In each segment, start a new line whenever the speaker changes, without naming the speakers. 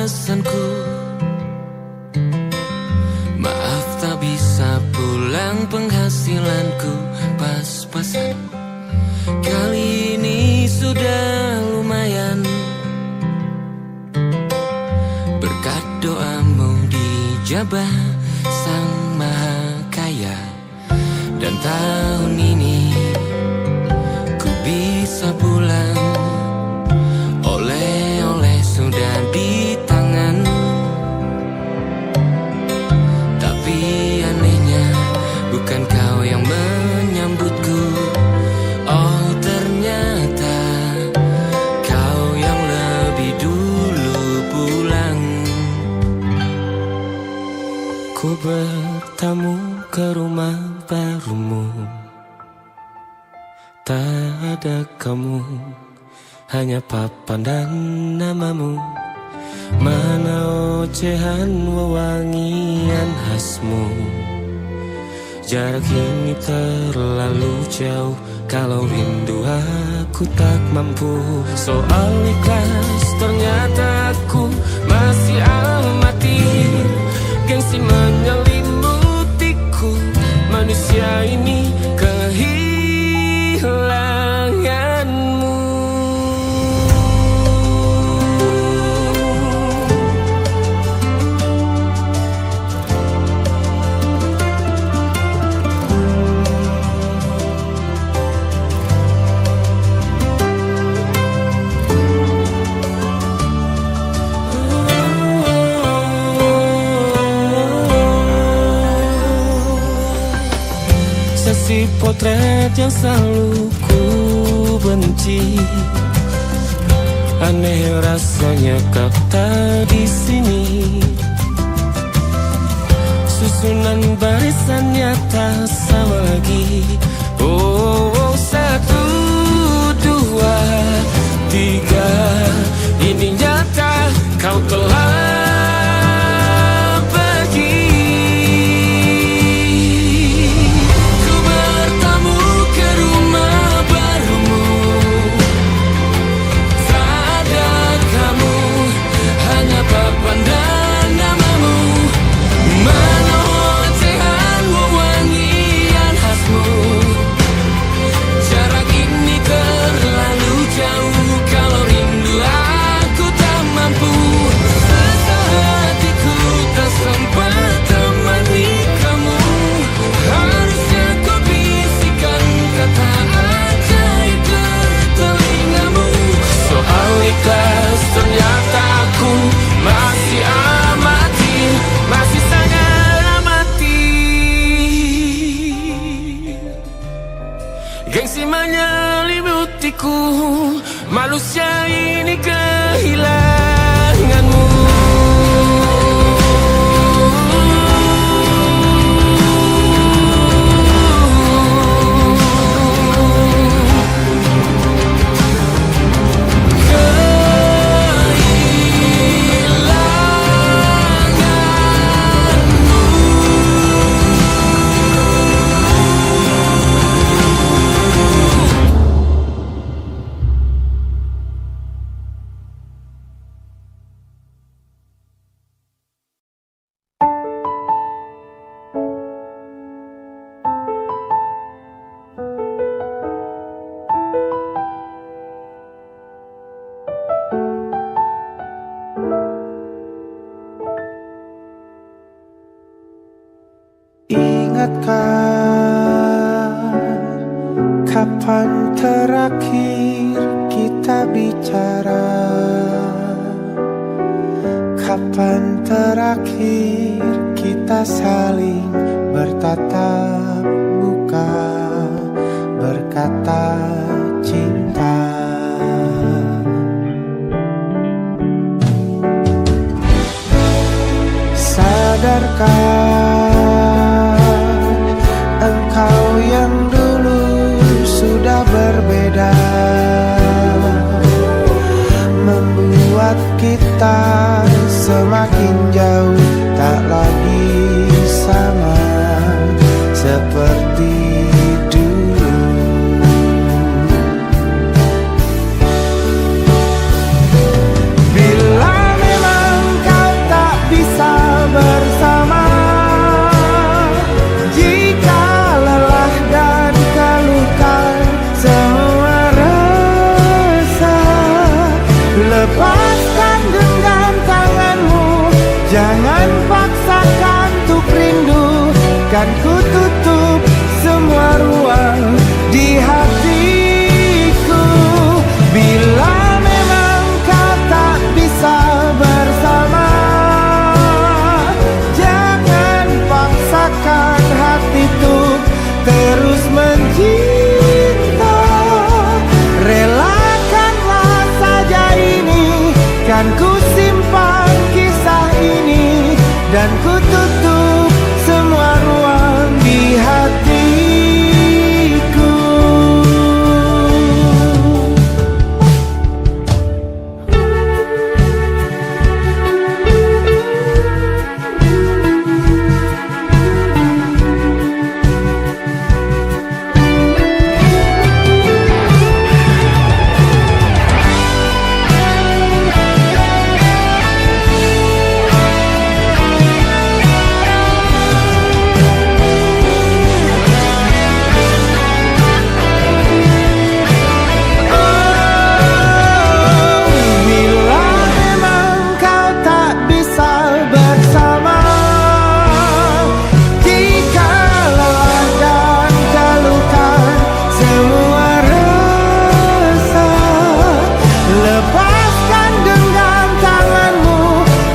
pesanku. Maaf tak bisa pulang, penghasilanku pas-pasan. Kali ini sudah lumayan, berkat doamu dijabah Sang Maha Kaya. Dan tahun ini ku bisa pulang, oleh-oleh sudah di tangan. Tapi anehnya bukan kau yang menyambutku. Oh ternyata kau yang lebih dulu pulang. Ku bertamu ke rumah barumu, tak ada kamu, hanya papan dan namamu. Mana ocehan wewangian khasmu. Jarak ini terlalu jauh, kalau rindu aku tak mampu. Soal ikhlas ternyata aku masih amati. Gengsi menyelimutiku, manusia ini kehilanganmu. Sesi potret yang selalu ku benci, aneh rasanya kau tak di sini. Susunan barisannya tak sama lagi. Oh, 1, 2, 3, ini nyata kau telah ternyata aku masih amati, masih sangat amati. Gengsi menyelimutiku, manusia ini kehilanganmu.
Kapan terakhir kita bicara? Kapan terakhir kita saling bertatap muka, berkata cinta? Sadarkah engkau yang dulu sudah berbeda, membuat kita semakin jauh, tak lagi sama seperti dulu. Bila memang rindu, kan ku tutup semua ruang di hatiku. Bila memang kau tak bisa bersama, jangan paksakan hati tuh terus mencinta. Relakanlah saja ini, kan ku simpan kisah ini, dan ku tutup semua ruang di hatiku.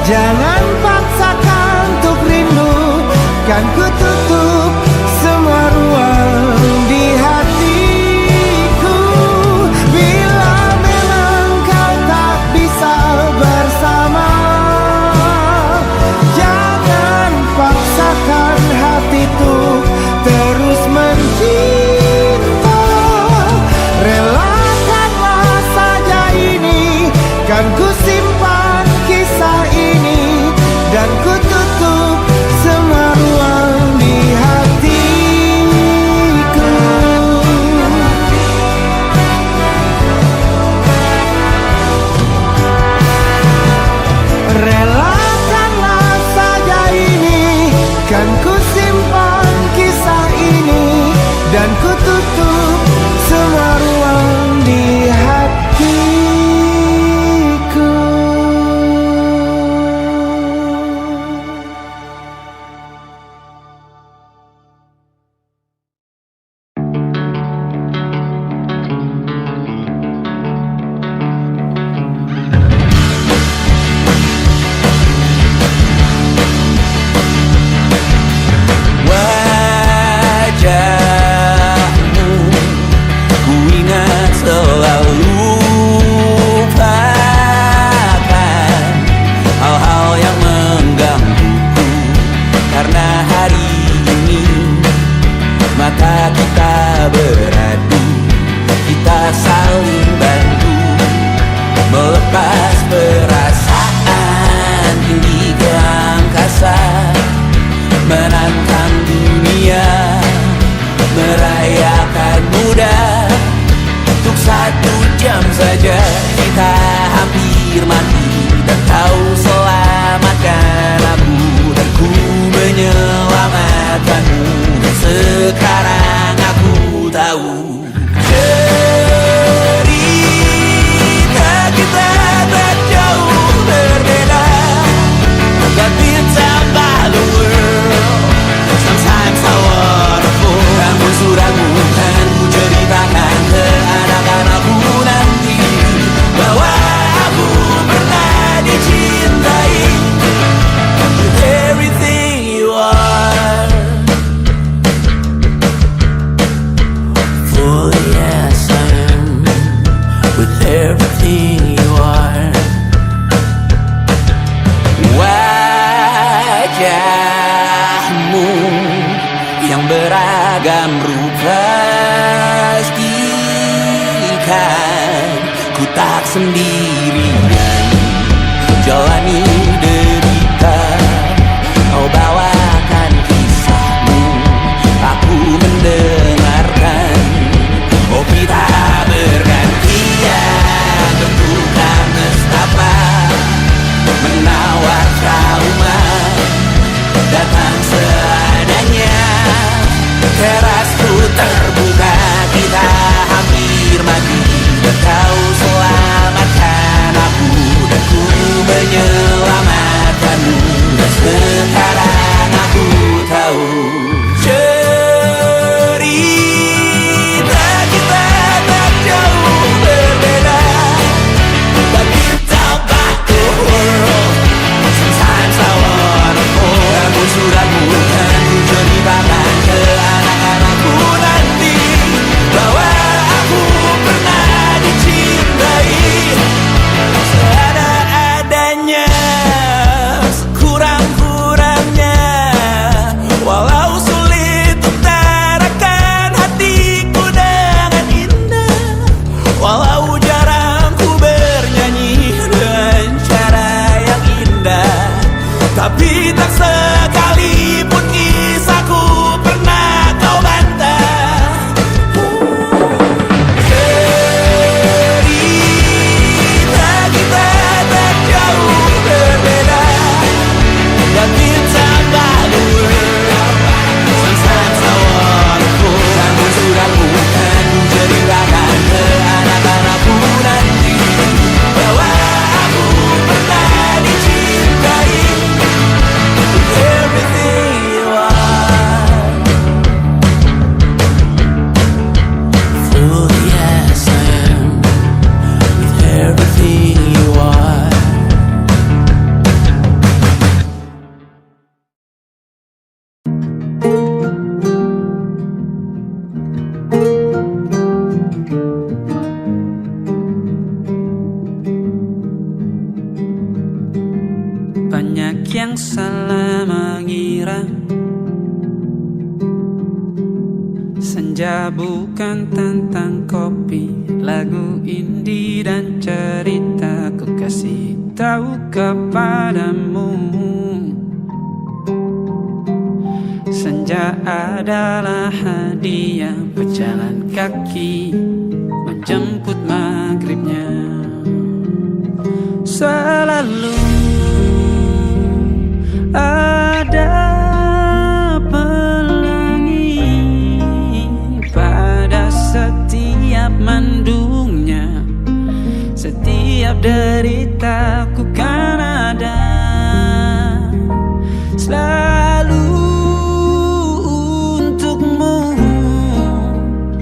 Jangan paksakan untuk rindu, kan ku tutup semua ruang di hatiku. Bila memang kau tak bisa bersama, jangan paksakan hatiku terus mencinta. Relakanlah saja ini, kan ku simpan kisah ini, dan ku tutup semua ruang di hatiku. Relakanlah saja ini, kan ku simpan kisah ini, dan ku tutup semua ruang di hatiku.
Sekarang aku tahu cerita kita tak jauh berbeda, but it's about the world. Sometimes so wonderful. Namun suratmu kan ku ceritakan ke anak-anakku nanti bahwa aku pernah dicintai with everything you are. Oh yes I am, with everything you are. Wajahmu yang beragam rupa pastikan ku tak sendirian jalani derita. Kau bawakan kisahmu, aku mendengarkan. Oh kita bergantian tentukan nestapa, menawar trauma datang seadanya. Terasku terbuka, kita hampir mati, dan kau selamatkan aku, dan ku menyelamatkanmu. Dan sekarang aku tahu
yang salah mengira senja bukan tentang kopi, lagu indie dan cerita ku kasih tahu kepadamu. Senja adalah hadiah berjalan kaki menjemput maghribnya. Selalu ada pelangi pada setiap mendungnya. Setiap deritaku kan ada selalu untukmu,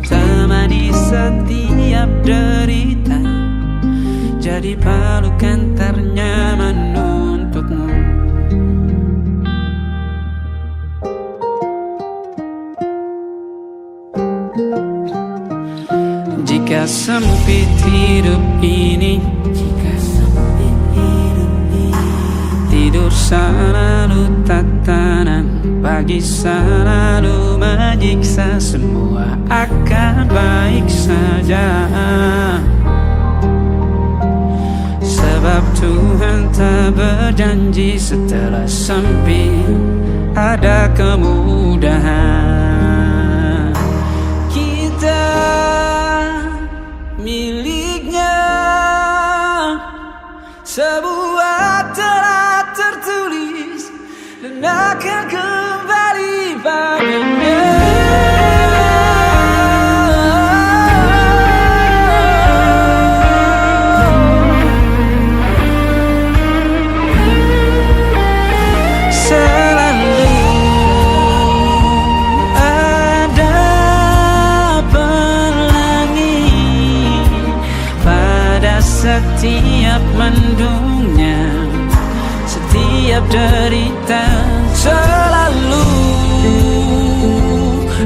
temani setiap derita, jadi pelukan ternyaman untukmu. Jika sempit hidup ini, tidur selalu tatanan, pagi selalu menyiksa, semua akan baik saja. Sebab Tuhan tak berjanji setelah sempit ada kemudahan. Kita miliknya, sebuah telah tertulis dan akan kembali padanya. Setiap mendungnya, setiap derita, selalu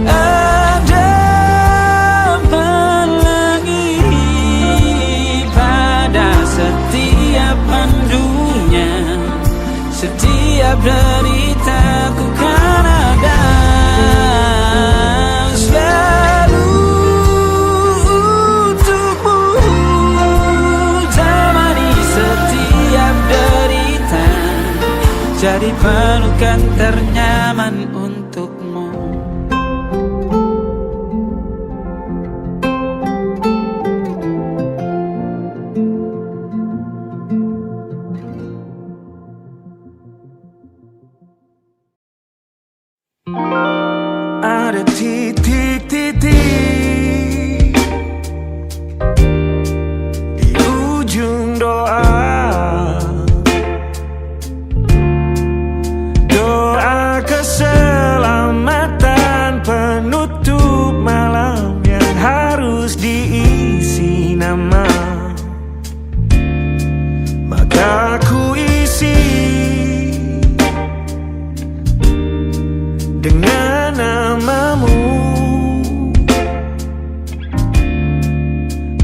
ada pelangi pada setiap mendungnya. Setiap derita ku kan ada selalu untukmu, jadi pelukan ternyaman untukmu.
Ada titik-titik di ujung doa, keselamatan penutup malam yang harus diisi nama. Maka ku isi dengan namamu,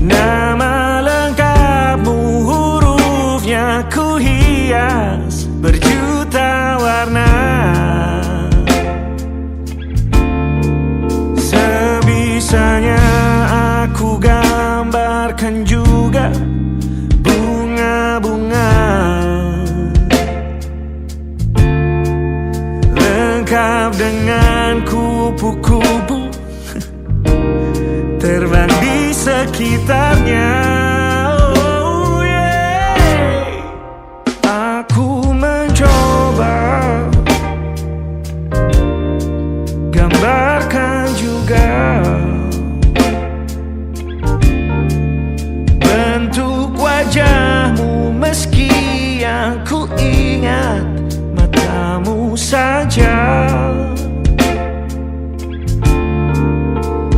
nama lengkapmu, hurufnya ku hias berjuta warna. Sebisanya aku gambarkan juga bunga-bunga, lengkap dengan kupu-kupu terbang di sekitarnya. Oh yeah. Aku mencoba gambarkan juga bentuk wajahmu, meski yang ku ingat matamu saja.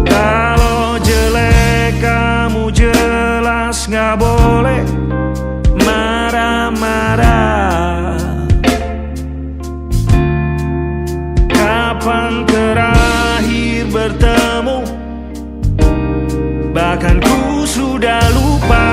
Kalau jelek kamu jelas gak boleh marah-marah. Kapan terakhir bertemu, bahkan ku sudah lupa.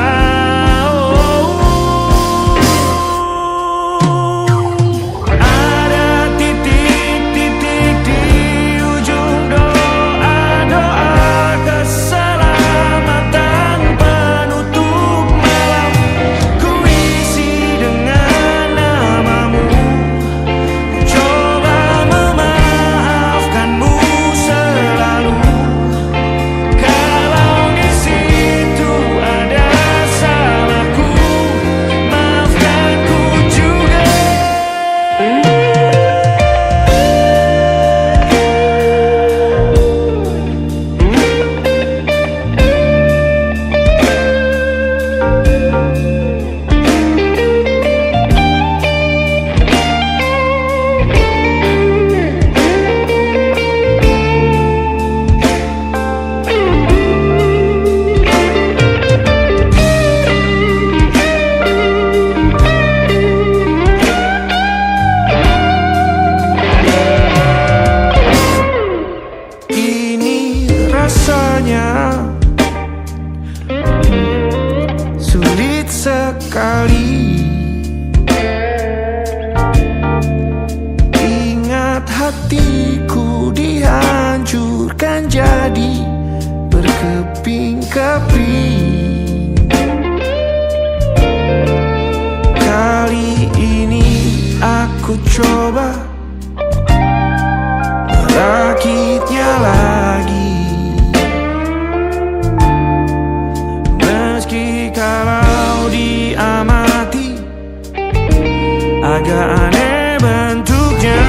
ku coba merakitnya lagi. Meski kalau diamati agak aneh bentuknya.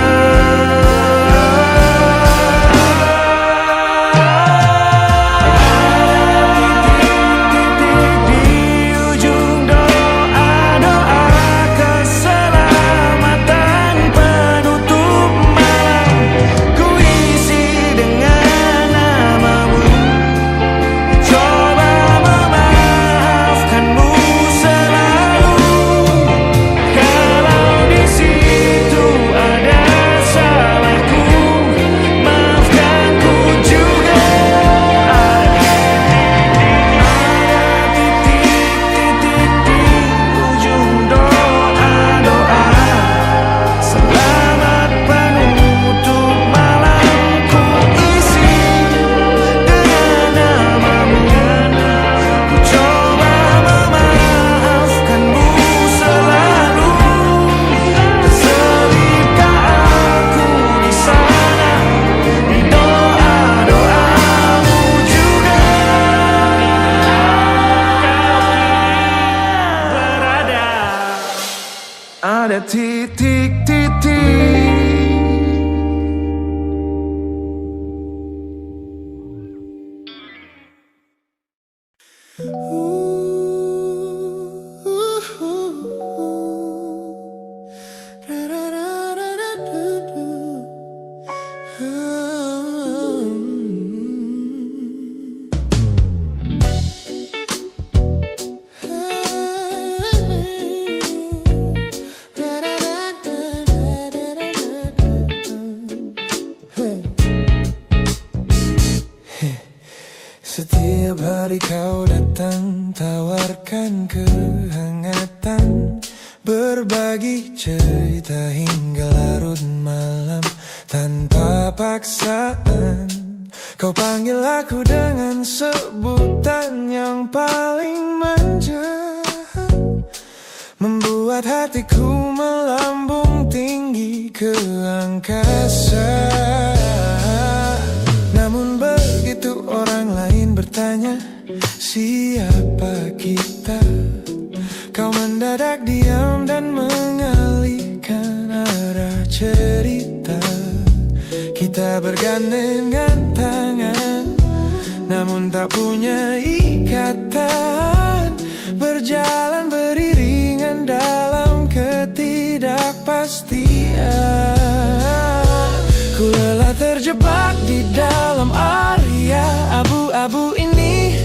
Ada titik-titik.
Setiap hari kau datang, tawarkan kehangatan, berbagi cerita hingga larut malam tanpa paksaan. Kau panggil aku dengan sebutan yang paling manja, membuat hatiku melambung tinggi ke angkasa. Namun begitu orang lain bertanya, siapa kita? Kau mendadak diam dan mengalihkan arah cerita. Kita bergandengan tangan, namun tak punya ikatan, berjalan beriringan dalam ketidakpastian. Ku lelah terjebak di dalam area abu-abu ini,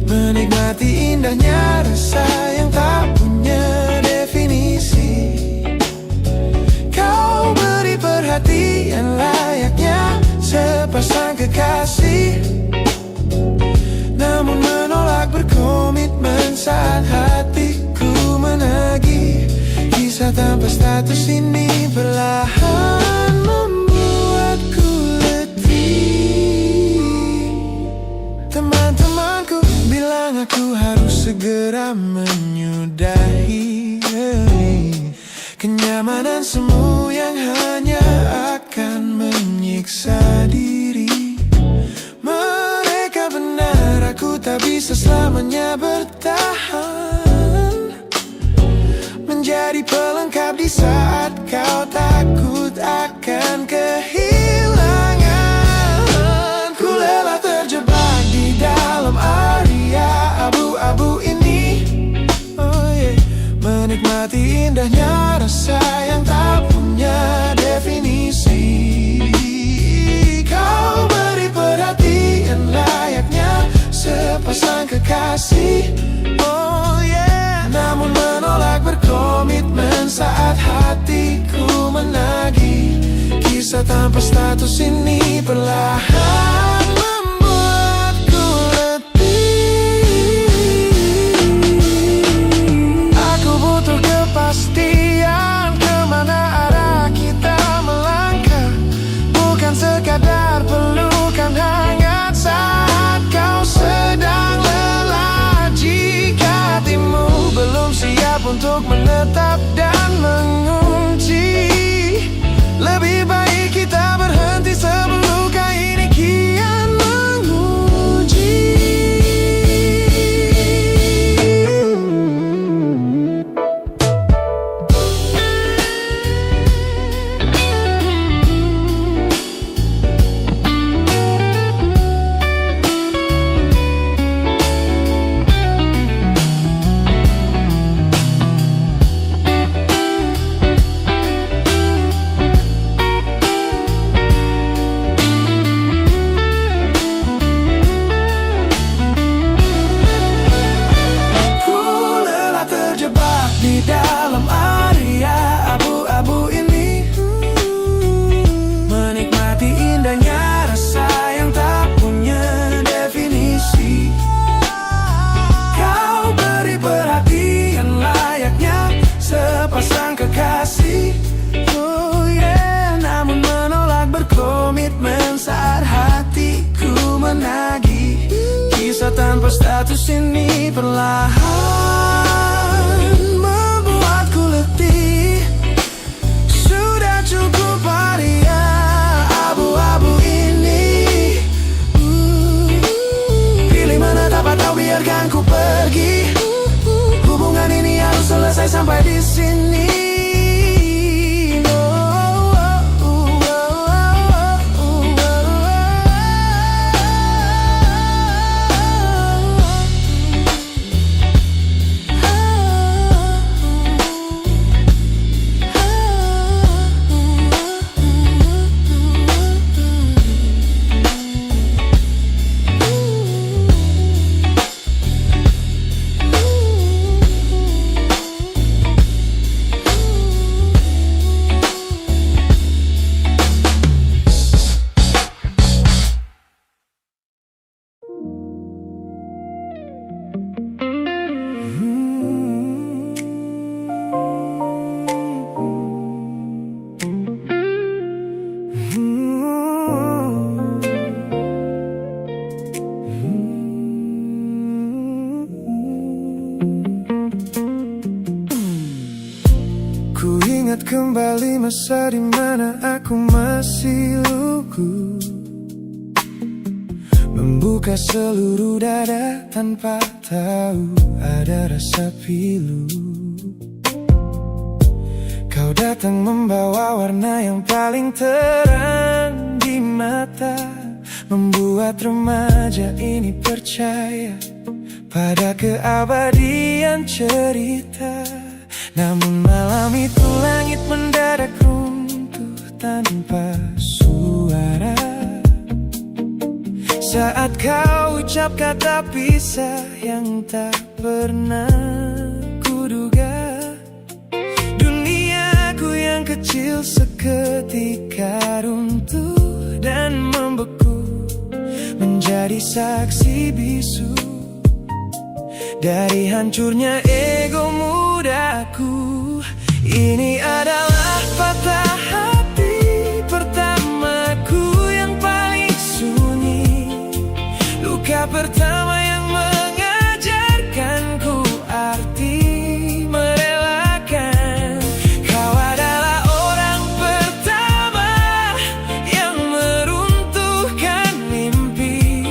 menikmati indahnya rasa yang tak punya definisi. Kau beri perhatian layaknya sepasang kekasih, namun menolak berkomitmen saat hatiku menagih. Kisah tanpa status ini perlahan membuatku letih. Teman-temanku bilang aku harus segera menyudahi kenyamanan semu yang hanya akan menyiksa diri. Mereka benar, aku tak bisa selamanya bertahan, menjadi pelengkap di saat kau takut akan kehilangan. Ku lelah terjebak di dalam area abu-abu ini, menikmati indahnya rasa yang tak punya definisi. Kau beri perhatian layaknya sepasang kekasih, namun menolak berkomitmen saat hatiku menagih. Kisah tanpa status ini perlahan membuatku letih. Aku butuh kepastian kemana arah kita melangkah, bukan sekadar pelukan hangat saat kau sedang lelah. Jika hatimu belum siap untuk menetap dan mengulang, di dalam area abu-abu ini, menikmati indahnya rasa yang tak punya definisi. Kau beri perhatian layaknya sepasang kekasih. Oh yeah, namun menolak berkomitmen saat hatiku menagih. Kisah tanpa status ini perlahan membuatku letih. Sudah cukup area abu-abu ini. Pilih mana dapat kau biarkan ku pergi. Hubungan ini harus selesai sampai di sini. Ku ingat kembali masa dimana aku masih lugu, membuka seluruh dada tanpa tahu ada rasa pilu. Kau datang membawa warna yang paling terang di mata, membuat remaja ini percaya pada keabadian cerita. Namun malam itu langit mendadak runtuh tanpa suara saat kau ucap kata pisah yang tak pernah kuduga. Duniaku yang kecil seketika runtuh dan membeku, menjadi saksi bisu dari hancurnya ego mudaku. Ini adalah patah hati pertamaku yang paling sunyi, luka pertama yang mengajarkanku arti merelakan. Kau adalah orang pertama yang meruntuhkan mimpi,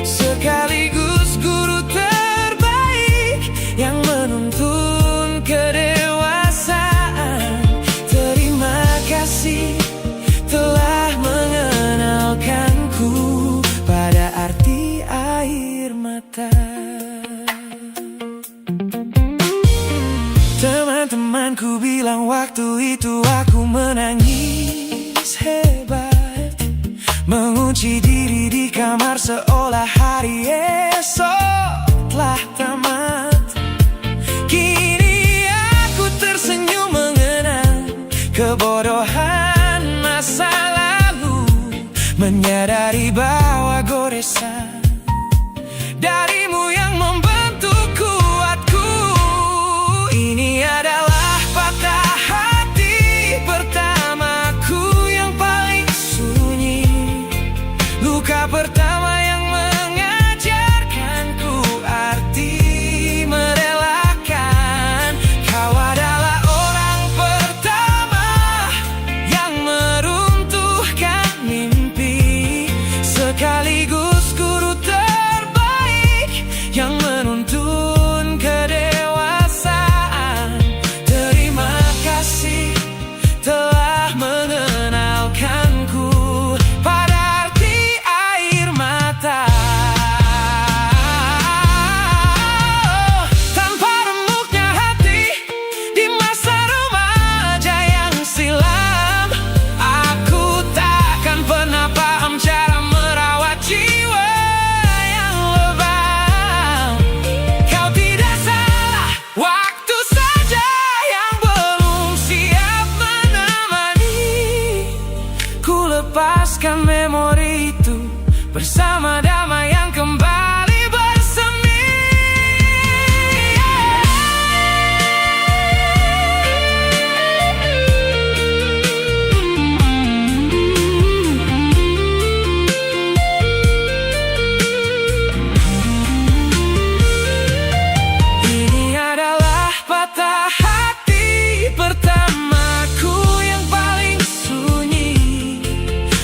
sekaligus guru terbaik yang menuntun kedewasaan. Terima kasih telah mengenalkanku pada arti air mata. Teman-temanku bilang waktu itu aku menangis hebat, mengunci diri di kamar seolah hari esok telah tamat. Kini aku tersenyum mengenang kebodohan masa lalu, menyadari bahwa goresan darimu yang membentuk kuatku. Ini adalah patah hati pertamaku yang paling sunyi, luka pertama yang mengajarkanku arti merelakan. Kau adalah orang pertama yang meruntuhkan mimpi, sekaligus guru terbaik
bersama damai yang kembali bersemi. Ini adalah patah hati pertamaku yang paling sunyi,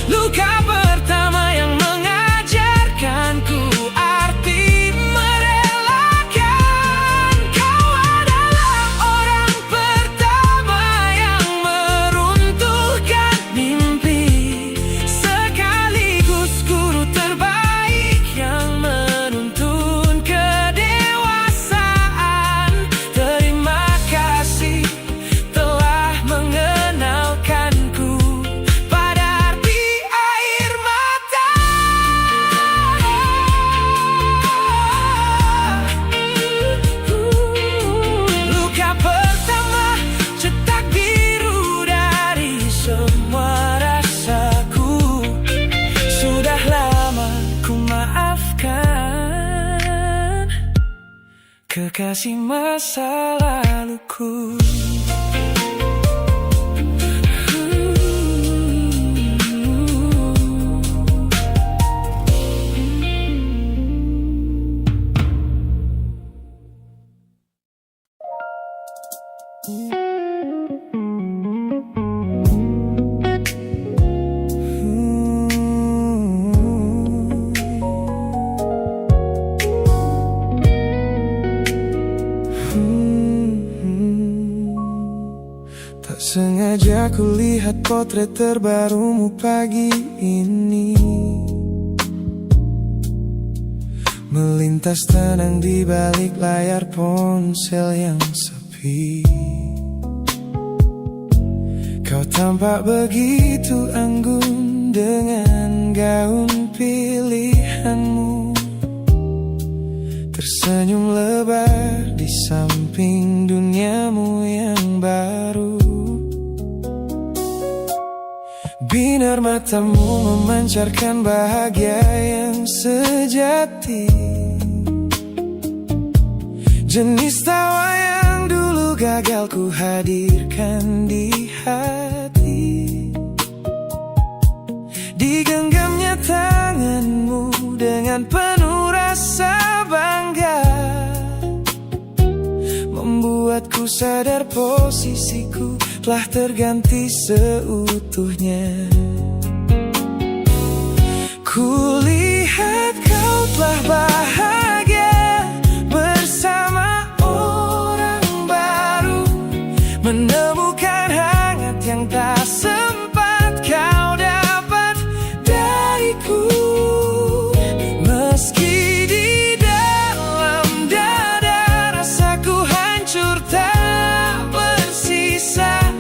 luka pertama yang mengajarkanku arti merelakan. Kau adalah orang pertama yang meruntuhkan mimpi, sekaligus guru terbaik yang menuntun kedewasaan. Terima kasih telah mengenalkanku pada arti air mata. Luka pertama cetak biru dari semua rasaku. Sudah lama ku maafkan kekasih masa laluku.
Tak sengaja ku lihat potret terbarumu pagi ini, melintas tenang di balik layar ponsel yang sepi. Kau tampak begitu anggun dengan gaun pilihanmu, tersenyum lebar di samping duniamu yang baru. Binar matamu memancarkan bahagia yang sejati, jenis tawa yang dulu gagal ku hadirkan di hati. Digenggamnya tanganmu dengan penuh rasa bangga, membuatku sadar posisiku telah terganti seutuhnya. Kulihat kau telah bahagia bersama orang baru, menemukan hangat yang tak sempat kau dapat dariku. Meski di dalam dada rasaku hancur tak bersisa,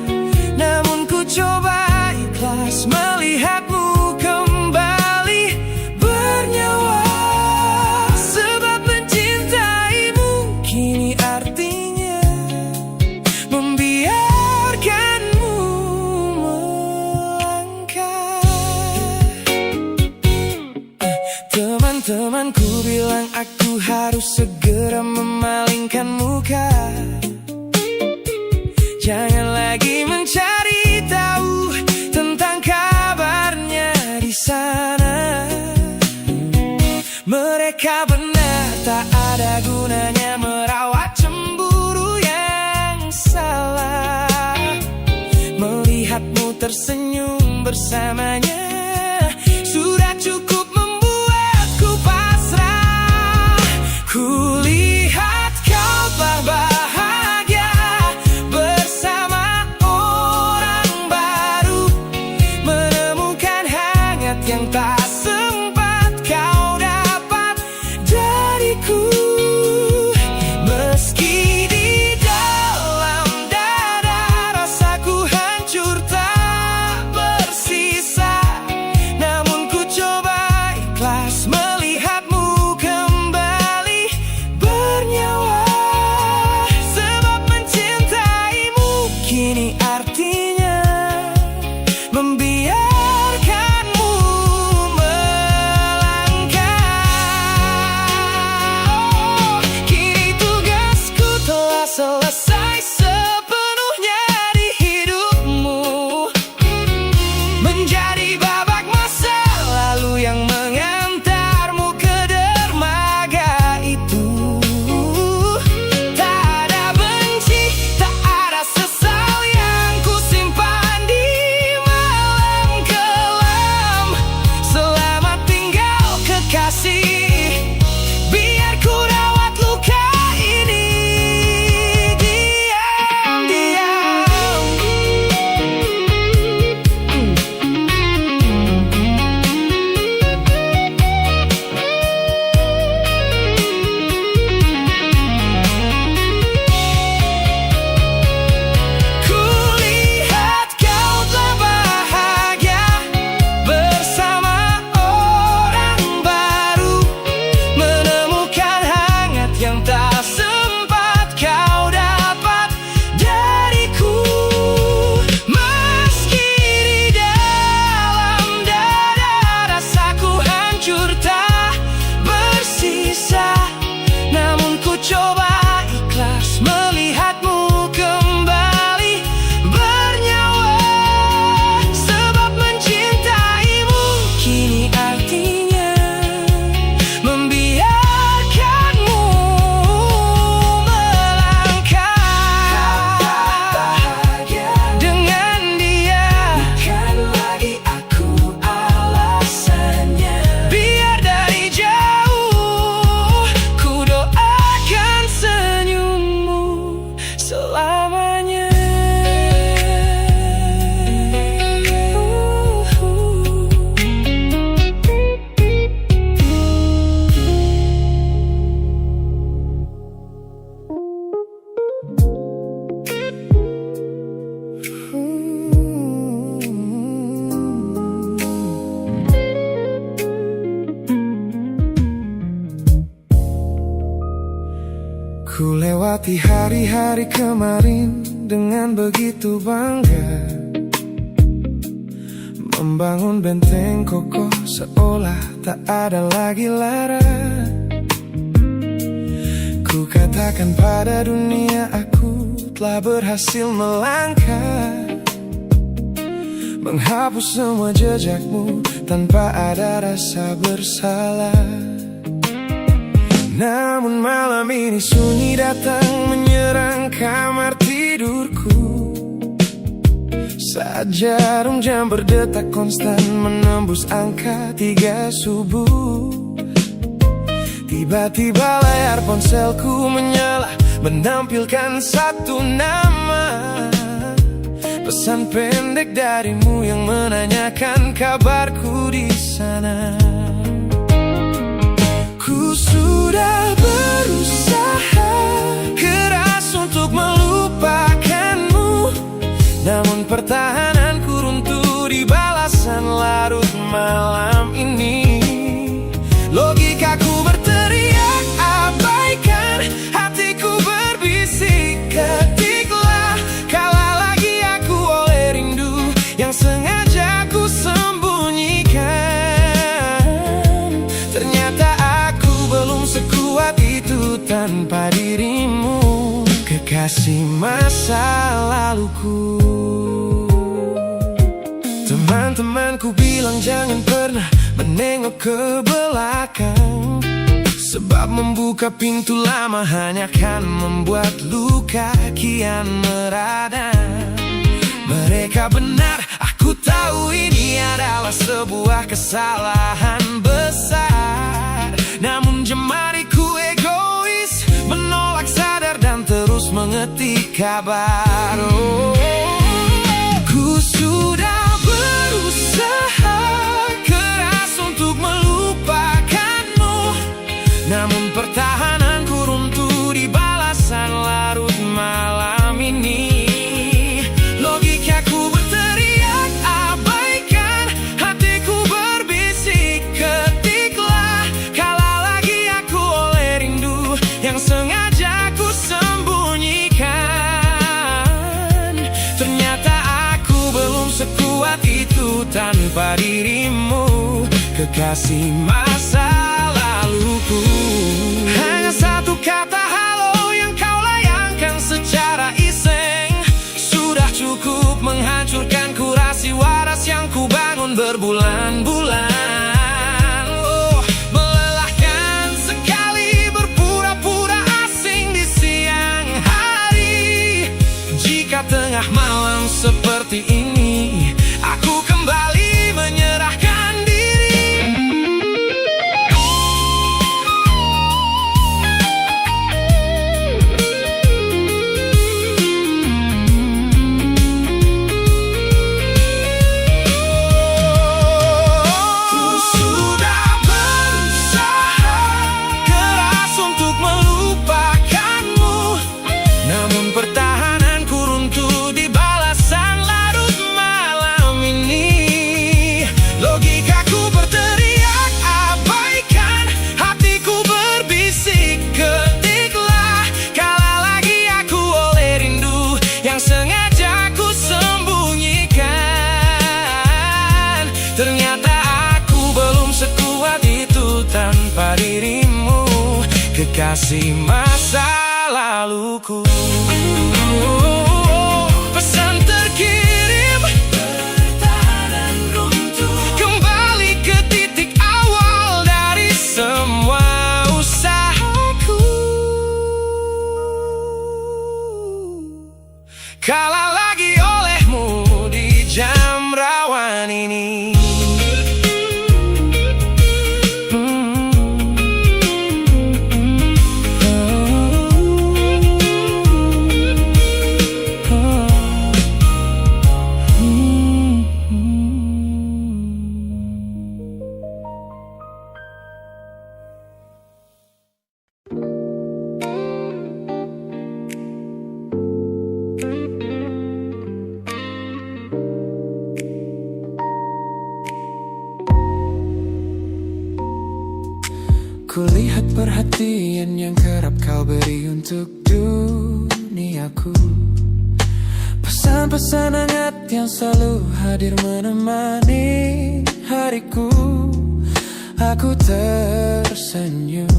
namun ku coba ikhlas melihatmu kembali bernyawa. Sebab mencintaimu kini artinya membiarkanmu melangkah. Teman-temanku bilang aku harus segera memalingkan muka, jangan lagi mencari tahu tentang kabarnya di sana. Mereka benar, tak ada gunanya merawat cemburu yang salah. Melihatmu tersenyum bersamanya sudah cukup membuatku pasrah. Kulihat kau telah bahagia bersama orang baru, menemukan hangat yang tak sempat kau dapat dariku. Meski di dalam dada rasaku hancur tak bersisa, melewati hari-hari kemarin dengan begitu bangga, membangun benteng kokoh seolah tak ada lagi lara. Ku katakan pada dunia aku telah berhasil melangkah, menghapus semua jejakmu tanpa ada rasa bersalah. Namun malam ini sunyi datang menyerang kamar tidurku, saat jarum jam berdetak konstan menembus angka 3 subuh. Tiba-tiba layar ponselku menyala, menampilkan satu nama, pesan pendek darimu yang menanyakan kabarku di sana. Ku sudah berusaha keras untuk melupakanmu, namun pertahananku runtuh di balasan larut malam ini. Logikaku berteriak abaikan, hatiku berbisik ketiklah, kalah lagi aku oleh rindu yang sengaja ku sembunyikan. Ternyata aku belum sekuat itu tanpa dirimu, kekasih masa laluku. Teman-temanku bilang jangan pernah menengok ke belakang, sebab membuka pintu lama hanya akan membuat luka kian meradang. Mereka benar, aku tahu ini adalah sebuah kesalahan besar, namun jemariku egois menolak sadar dan terus mengetik kabar. Ku sudah berusaha keras untuk melupakanmu, namun pertahananku runtuh di balasan larut malam ini. Logikaku berteriak abaikan, hatiku berbisik ketiklah, kalah lagi aku oleh rindu yang sengaja ku sembunyikan. Ternyata aku belum sekuat itu tanpa dirimu, kekasih masa laluku. Hanya satu kata halo yang kau layangkan secara iseng sudah cukup menghancurkan kurasi waras yang ku bangun berbulan-bulan. Melelahkan sekali berpura-pura asing di siang hari. Jika tengah malam seperti ini aku kembali menyerahkan diri. Ku sudah berusaha keras untuk melupakanmu, namun pertahananku runtuh di balasan larut malam ini. Logikaku berteriak abaikan, hatiku berbisik ketiklah, kalah lagi aku oleh rindu yang sengaja ku sembunyikan. Ternyata aku belum sekuat itu tanpa dirimu, kekasih masa laluku. Pesan terkirim, pertahanan runtuh, kembali ke titik awal dari semua usahaku. Kalah lagi olehmu di jam rawan ini. Kulihat perhatian yang kerap kau beri untuk diriku. duniaku. Pesan-pesan hangat yang selalu hadir menemani hariku. Aku tersenyum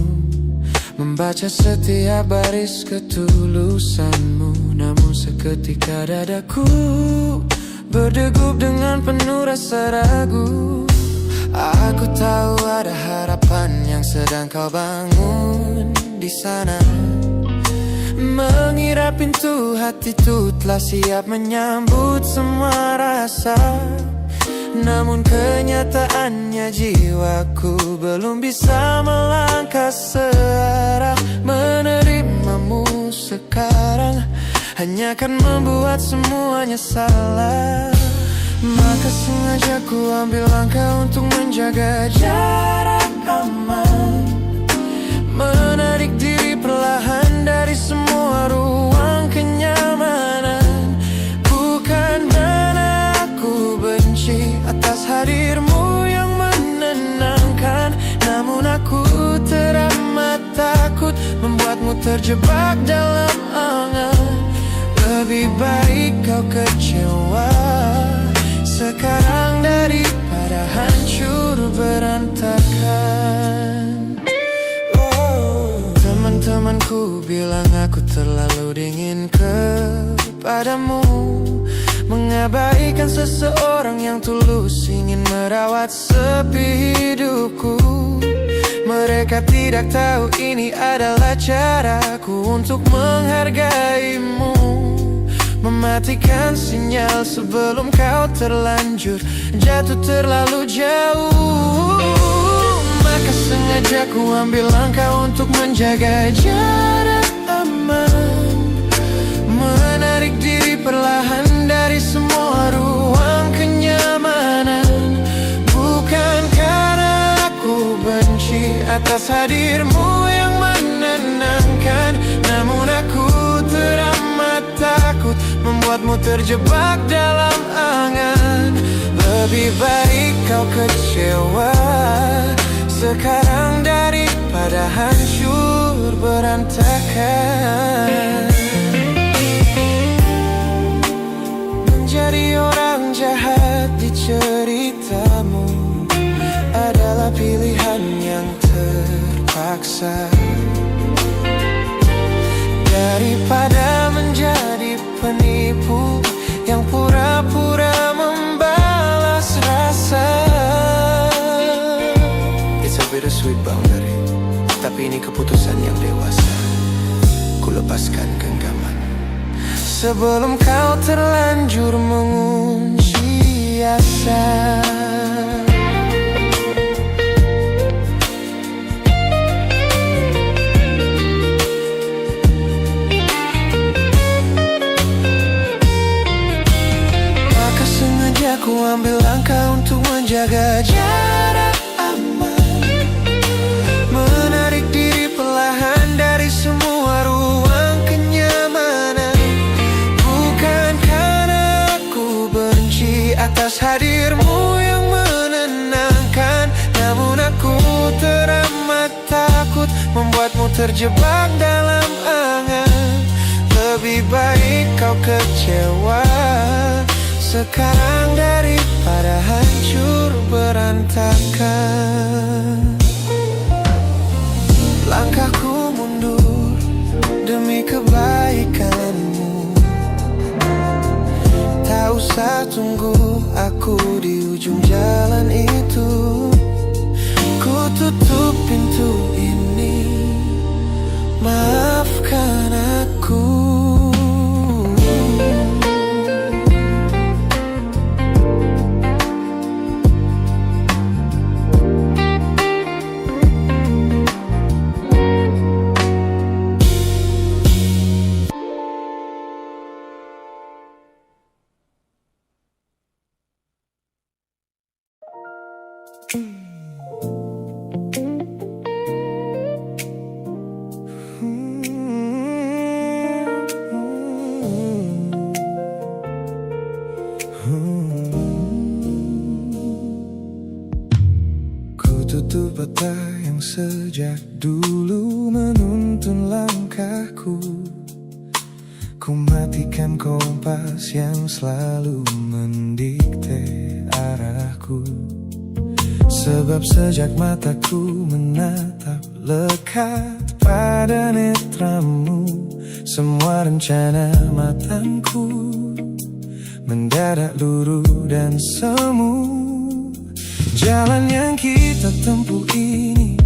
membaca setiap baris ketulusanmu. Namun seketika dadaku berdegup dengan penuh rasa ragu. Aku tahu ada harapan yang sedang kau bangun di sana. Mengira pintu hatiku telah siap menyambut semua rasa. Namun kenyataannya jiwaku belum bisa melangkah searah. Menerimamu sekarang hanya akan membuat semuanya salah. Maka sengaja ku ambil langkah untuk menjaga jarak aman. Menarik diri perlahan dari semua ruang kenyamanan. Bukan karena aku benci atas hadirmu yang menenangkan, namun aku teramat takut membuatmu terjebak dalam angan. Lebih baik kau kecewa sekarang daripada hancur berantakan. Teman-temanku bilang aku terlalu dingin kepadamu, mengabaikan seseorang yang tulus ingin merawat sepi hidupku. Mereka tidak tahu ini adalah caraku untuk menghargaimu. Mematikan sinyal sebelum kau terlanjur jatuh terlalu jauh. Maka sengaja ku ambil langkah untuk menjaga jarak aman. Menarik diri perlahan dari semua ruang kenyamanan. Bukan karena aku benci atas hadirmu yang menenangkan, namun aku teramat takut membuatmu terjebak dalam angan. Lebih baik kau kecewa sekarang daripada hancur berantakan. Menjadi orang jahat di ceritamu adalah pilihan yang terpaksa, daripada menjadi penipu yang pura-pura membalas rasa. It's a bittersweet boundary, tapi ini keputusan yang dewasa. Ku lepaskan genggaman sebelum kau terlanjur mengunci asa. Ku ambil langkah untuk menjaga jarak aman. Menarik diri perlahan dari semua ruang kenyamanan. Bukan karena aku benci atas hadirmu yang menenangkan, namun aku teramat takut membuatmu terjebak dalam angan. Lebih baik kau kecewa sekarang daripada hancur berantakan. Langkahku mundur demi kebaikanmu. Tak usah tunggu aku di ujung jalan itu. Ku tutup pintu ini, maafkan aku. Tutup mata yang sejak dulu menuntun langkahku. Ku bagaikan kompas yang selalu mendikte arahku. Sebab sejak mataku menatap lekat pada netramu, semua rencana matangku mendadak luruh dan semu. Jalan yang kita tempuh ini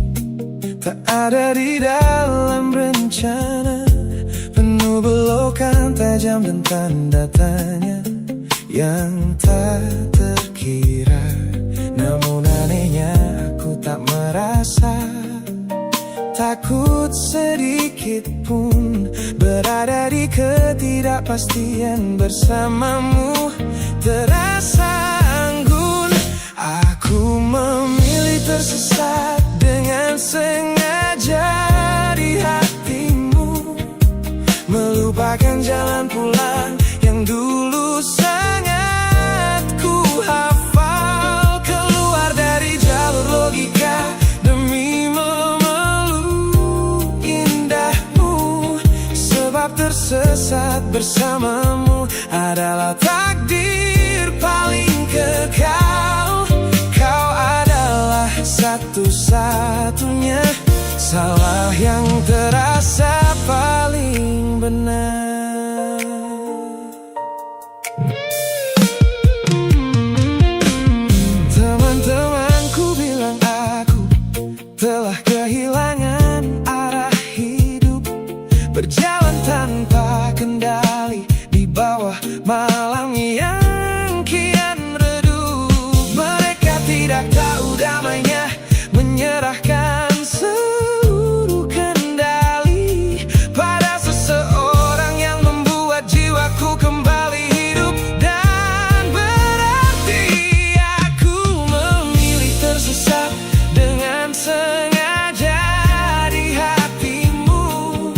tak ada di dalam rencana, penuh belokan tajam dan tanda tanya yang tak terkira. Namun anehnya aku tak merasa takut sedikit pun berada di ketidakpastian bersamamu. Terasa anggun, aku memilih tersesat dengan sengaja di hatimu, melupakan jalan pulang yang dulu sangat ku hafal. Keluar dari jalur logika demi memeluk indahmu, sebab tersesat bersamamu adalah takdir paling kekal. Kau adalah satu-satunya salah yang terasa paling benar. Teman-temanku bilang aku telah kehilangan arah hidup, berjalan tanpa kendali di bawah malam yang kian redup. Mereka tidak tahu damainya menyerahkan seluruh kendali pada seseorang yang membuat jiwaku kembali hidup dan berarti. Aku memilih tersesat dengan sengaja di hatimu,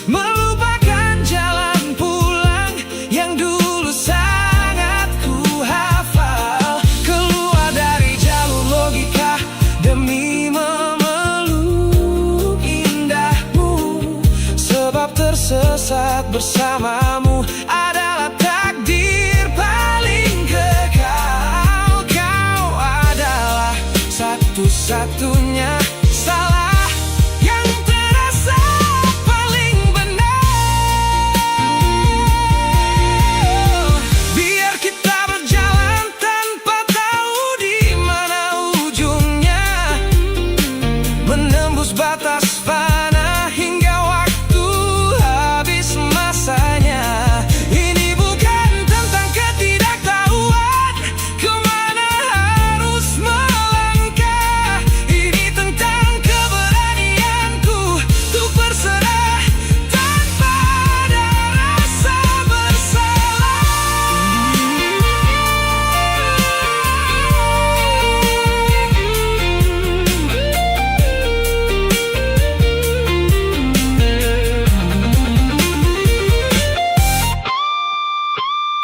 melupakan jalan pulang yang dulu sangat ku hafal. Keluar dari jalur logika demi memeluk indahmu, sebab tersesat bersamamu adalah takdir paling kekal. Kau adalah satu-satunya salah yang terasa paling benar. Biar kita berjalan tanpa tahu di mana ujungnya, menembus batas fana hingga waktu habis masanya. Ini bukan tentang ketidaktahuan kemana harus melangkah, ini tentang keberanianku untuk berserah tanpa ada rasa bersalah.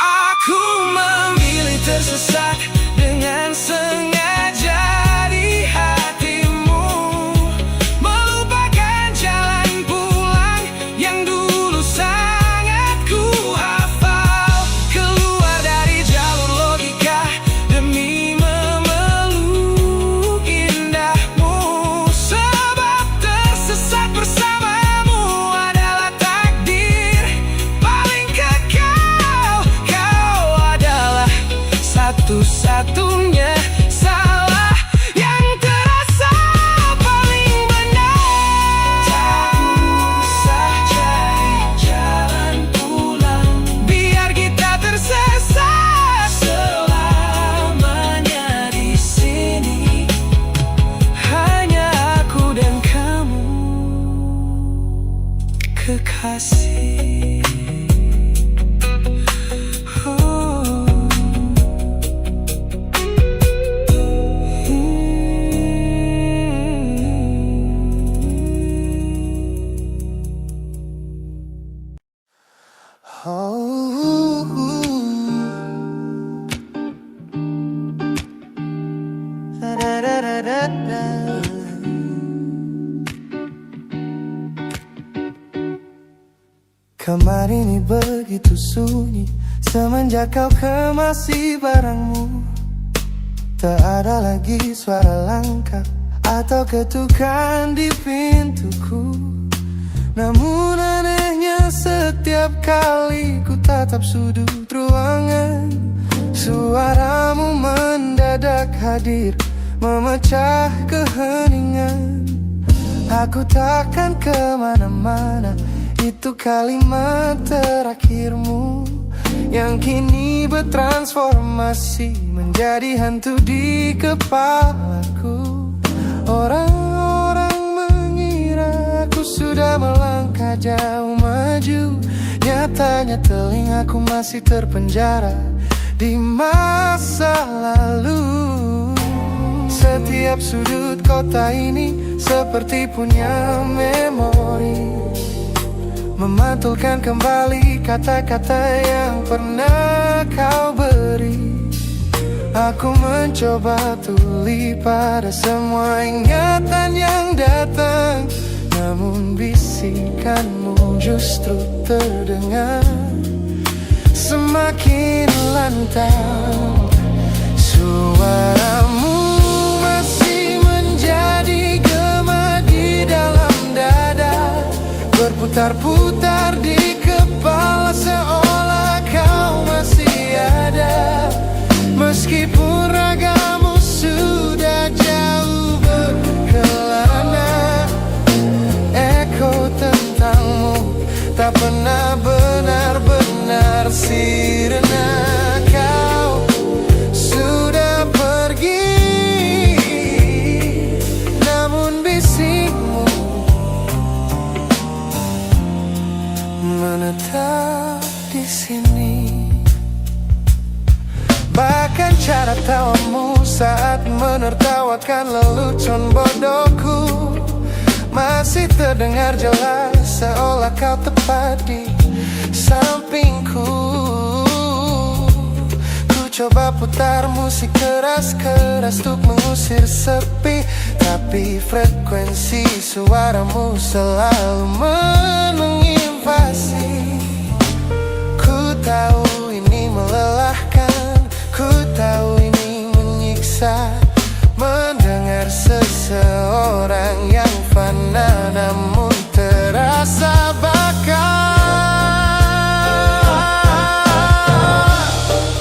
Aku memilih tersesat dengan sengaja di hatimu, melupakan jalan pulang yang dulu sangat ku hafal. Keluar dari jalur logika demi memeluk indahmu, sebab tersesat bersamamu adalah takdir paling kekal. Kau adalah satu-satunya
Kamar ini begitu sunyi semenjak kau kemasi barangmu. Tak ada lagi suara langkah atau ketukan di pintuku. Namun anehnya setiap kali ku tatap sudut ruangan, suaramu mendadak hadir memecah keheningan. Aku takkan kemana-mana, itu kalimat terakhirmu yang kini bertransformasi menjadi hantu di kepalaku. Orang-orang mengira aku sudah melangkah jauh maju, nyatanya telingaku masih terpenjara di masa lalu. Setiap sudut kota ini seperti punya memori, memantulkan kembali kata-kata yang pernah kau beri. Aku mencoba tuli pada semua ingatan yang datang, namun bisikanmu justru terdengar semakin lantang. Suaramu masih menjadi gema di dalam dada, berputar-putar di kepala seolah kau masih ada. Meskipun ragamu sudah jauh berkelana, eko tentangmu tak pernah benar-benar sirna. Kau sudah pergi, namun bisikmu menetap di sini. Bahkan cara tawamu saat menertawakan lelucon bodohku masih terdengar jelas, seolah kau tepat di sampingku. Ku coba putar musik keras-keras untuk mengusir sepi, tapi frekuensi suaramu selalu menginvasi. Ku tahu ini melelahkan, ku tahu ini menyiksa, mendengar seseorang yang fana namun terasa bakal.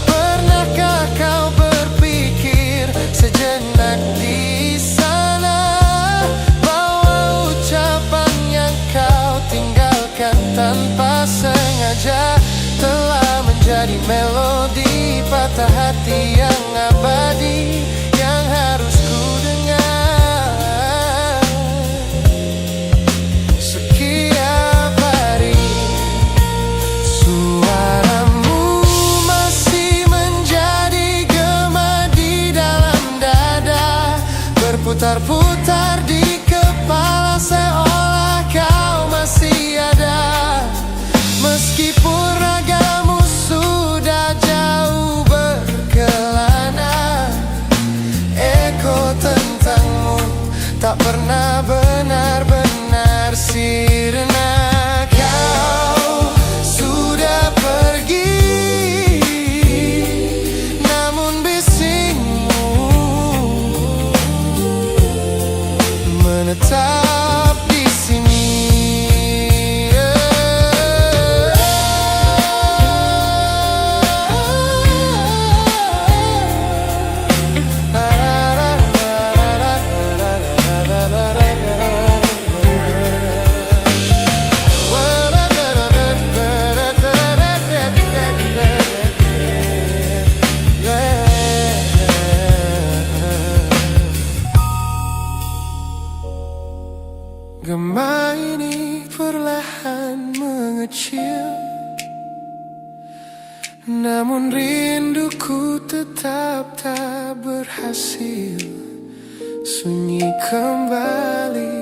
Pernahkah kau berpikir sejenak di sana bahwa ucapan yang kau tinggalkan tanpa sengaja telah menjadi melodi patah hati yang abadi yang harus ku dengar setiap hari. Suaramu masih menjadi gema di dalam dada, berputar-putar di kepala seolah kau masih ada. Meskipun ragamu sudah jauh berkelana, eko tentangmu tak pernah benar-benar sirna. Kau sudah pergi, namun bisikmu menetap di sini. Gema ini perlahan mengecil, namun rinduku tetap tak berhasil sunyi kembali.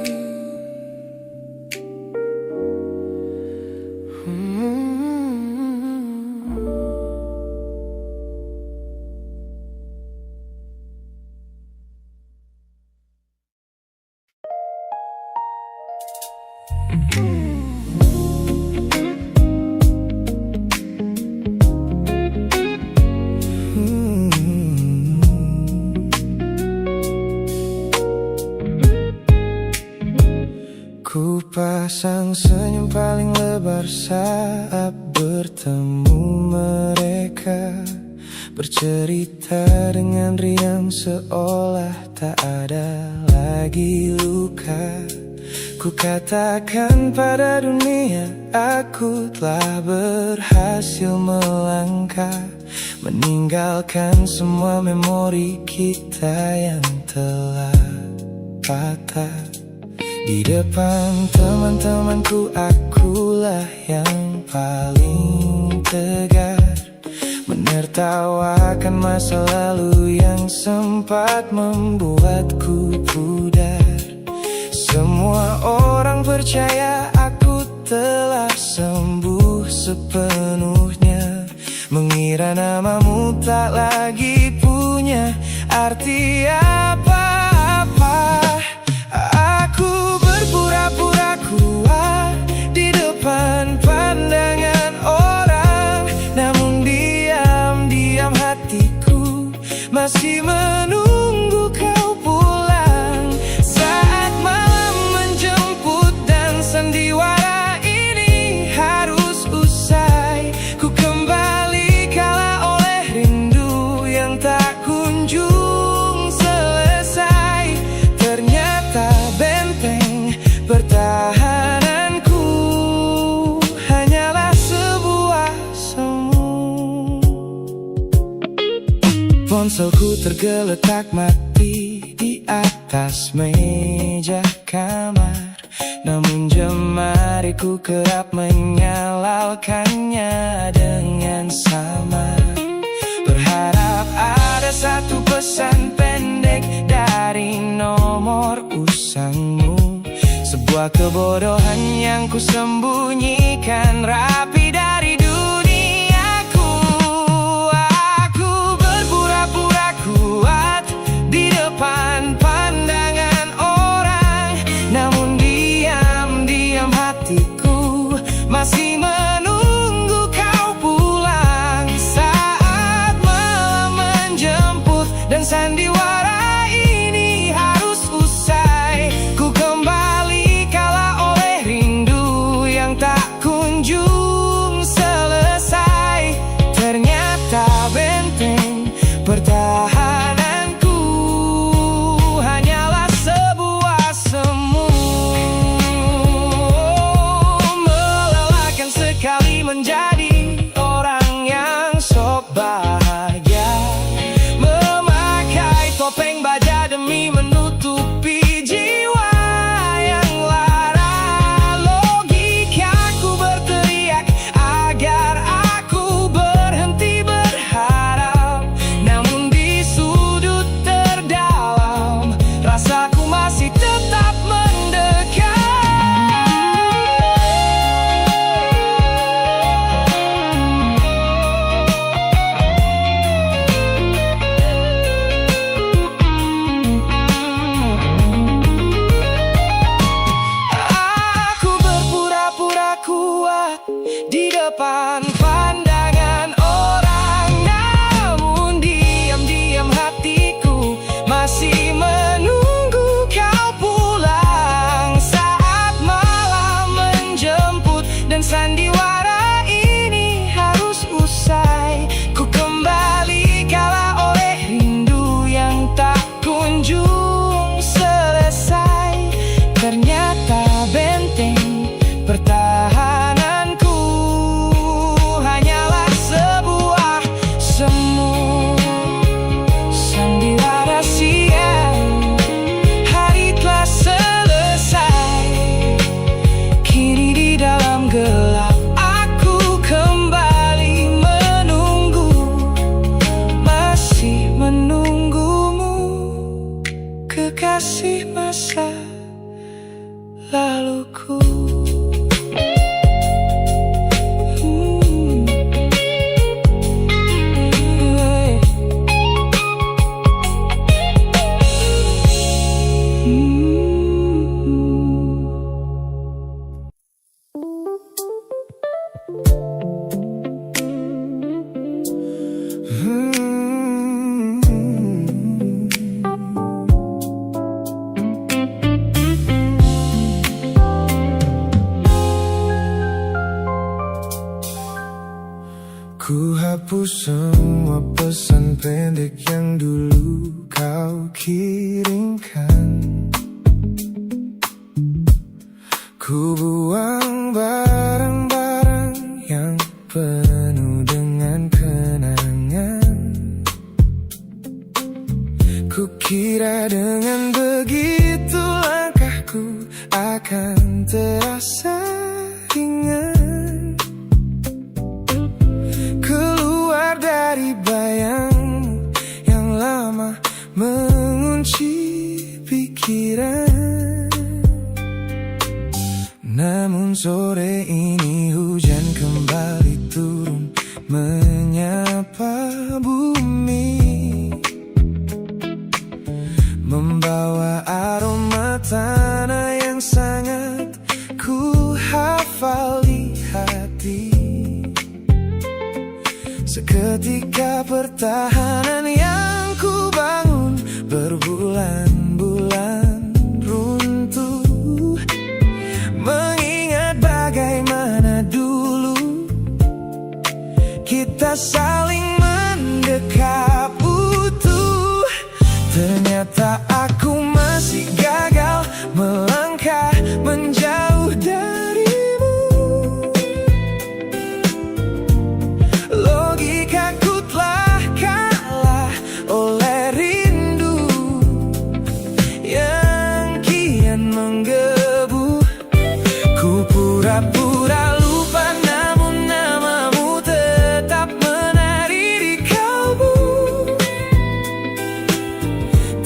Sepasang senyum paling lebar saat bertemu mereka, bercerita dengan riang seolah tak ada lagi luka. Ku katakan pada dunia aku telah berhasil melangkah, meninggalkan semua memori kita yang telah patah. Di depan teman-temanku akulah yang paling tegar, menertawakan masa lalu yang sempat membuatku pudar. Semua orang percaya aku telah sembuh sepenuhnya, mengira namamu tak lagi punya arti apa-apa. Aku berpura-pura kuat di depan pandangan orang, namun diam-diam hatiku masih menunggu kau pulang. Saat malam menjemput dan sandiwara ini harus usai, ku kembali kalah oleh rindu yang tak kunjung selesai. Ternyata benteng pertahananku hanyalah sebuah semu. Ponselku tergeletak mati di atas meja kamar, namun jemariku kerap menyalakannya dengan samar. Berharap ada satu pesan pendek dari nomor usangmu, sebuah kebodohan yang kusembunyikan rapi dari duniaku. Aku berpura-pura kuat di depan pandangan orang, namun diam-diam hatiku masih menunggu kau pulang. Saat malam menjemput dan sandiwara ini harus usai, ku kembali kalah oleh rindu yang tak kunjung selesai. Ternyata benteng pertahananku hanyalah sebuah semu. Melelahkan sekali menjadi orang yang sok bahagia, memakai topeng baja demi menutupi jiwa yang lara. Logikaku berteriak agar aku berhenti berharap, namun di sudut terdalam rasaku masih tetap mendekat. semua pesan pendek yang dulu kau kirimkan. Ku buang barang-barang yang penuh dengan kenangan. Ku kira dengan begitu langkahku akan terasa ringan. Keluar dari bayangmu yang lama mengunci pikiran. Namun sore ini hujan kembali turun menyapa bumi, membawa aroma tanah yang sangat ku hafal di hati. Seketika pertahanan yang ku bangun berbulan-bulan runtuh. Mengingat bagaimana dulu kita saling mendekap utuh. Ternyata aku masih gagal melangkah menjauh darimu. Logikaku telah kalah oleh rindu yang kian menggebu. Ku pura-pura lupa namun namamu tetap menari di kalbu.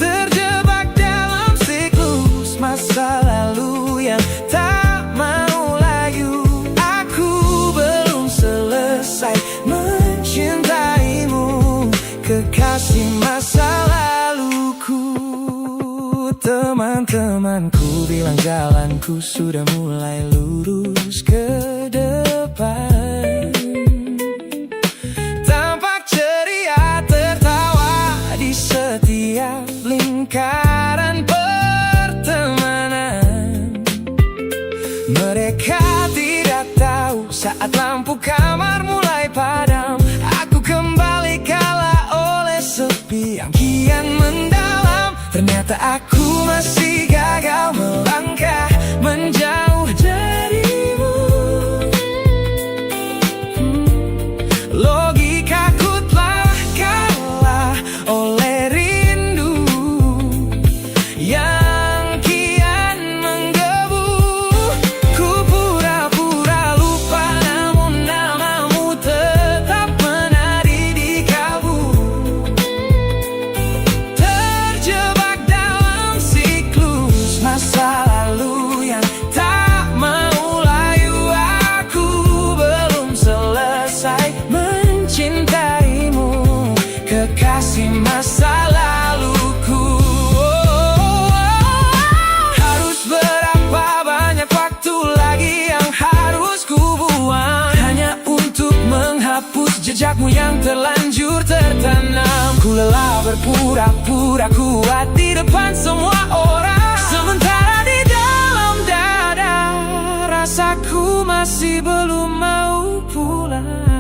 Terjebak dalam siklus masa lalu yang tak mau layu. Aku belum selesai mencintaimu, kekasih masa laluku. Teman-temanku bilang jalanku sudah mulai lurus ke depan. Tampak ceria tertawa di setiap lingkaran pertemanan. Mereka tidak tahu saat lampu kamar mulai padam, aku kembali kalah oleh sepi yang kian mendalam. Ternyata aku masih gagal melangkah menjauh darimu. Logikaku telah kalah oleh rindu yang kian menggebu. Ku pura-pura lupa namun namamu tetap menari di kalbu. Terjebak dalam siklus masa lalu yang tak mau layu. Aku belum selesai mencintaimu, kekasih masa laluku. Harus berapa banyak waktu lagi yang harus ku buang hanya untuk menghapus jejakmu yang terlanjur tertanam. Ku lelah berpura-pura kuat di depan semua orang, sementara di dalam dada rasaku masih belum mau pulang.